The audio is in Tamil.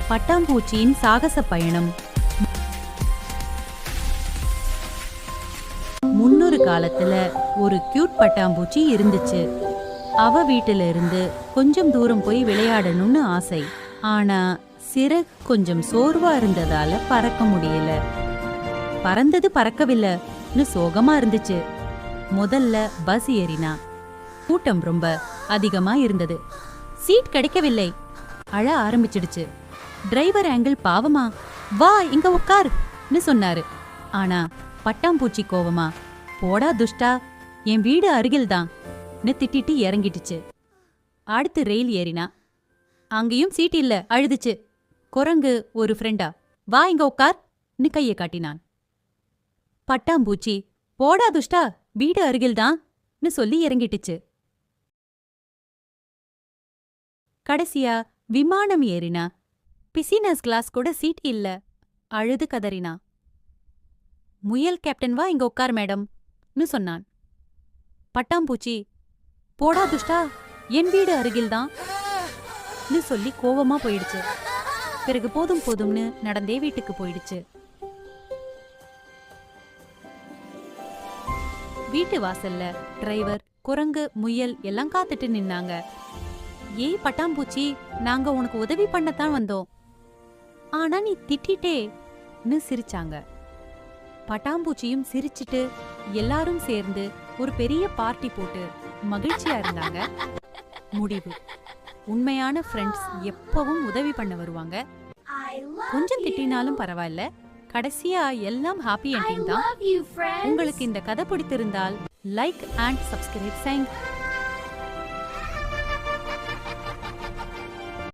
பட்டாம்பூச்சியின் சாகச பயணம். முன்னொரு காலத்துல ஒரு கியூட் பட்டாம்பூச்சி இருந்துச்சு. அவ வீட்டுல இருந்து கொஞ்சம் தூரம் போய் விளையாடணும்னு ஆசை. ஆனா சிறகு கொஞ்சம் சோர்வா இருந்ததால பறக்க முடியல. பறந்தது பறக்கவில்லைன்னு சோகமா இருந்துச்சு. முதல்ல பஸ் ஏறினா. கூட்டம் ரொம்ப அதிகமா இருந்தது. சீட் கிடைக்கவில்லை. அழ ஆரம்பிச்சிடுச்சு. டிரைவர் ஆங்கிள் பாவமா, வா இங்க உட்கார்னு சொன்னாரு. ஆனா பட்டாம்பூச்சி கோவமா, போடா துஷ்டா, என் வீடு அருகில்தான் திட்டிட்டு இறங்கிட்டுச்சு. அடுத்து ரயில் ஏறினா. அங்கேயும் சீட் இல்ல, அழுதுச்சு. குரங்கு ஒரு ஃப்ரெண்டா, வா இங்க உட்கார்னு கைய காட்டினான். பட்டாம்பூச்சி, போடா துஷ்டா, வீடு அருகில்தான்னு சொல்லி இறங்கிட்டுச்சு. கடைசியா விமானம் ஏறினா. பிசினஸ் கிளாஸ் கூட சீட் இல்ல, அழுது கதறினா. முயல் கேப்டன், வா இங்க உட்கார் மேடம்னு சொன்னான். பட்டாம்பூச்சி, போடா துஷ்டா, என் வீடு அருகில்தான் சொல்லி கோவமா போயிடுச்சு. பிறகு போதும் போதும்னு நடந்தே வீட்டுக்கு போயிடுச்சு. வீட்டு வாசல்ல டிரைவர், குரங்கு, முயல் எல்லாம் காத்துட்டு நின்னாங்க. ஏய் பட்டாம்பூச்சி, நாங்க உனக்கு உதவி பண்ணத்தான் வந்தோம், ஆனா நீ திட்டிட்டேன்னு சிரிச்சாங்க. பட்டாம்பூச்சியும் சிரிச்சிட்டு எல்லாரும் சேர்ந்து ஒரு பெரிய பார்ட்டி போட்டு மகிழ்ச்சியா இருந்தாங்க. முடிவு: உண்மையான ஃப்ரெண்ட்ஸ் எப்பவும் உதவி பண்ண வருவாங்க. கொஞ்சம் திட்டினாலும் பரவாயில்ல, கடைசியா எல்லாம் ஹாப்பி என்டிங் தான். உங்களுக்கு இந்த கதை பிடித்திருந்தால் லைக் அண்ட் சப்ஸ்கிரைப் செய்யுங்க.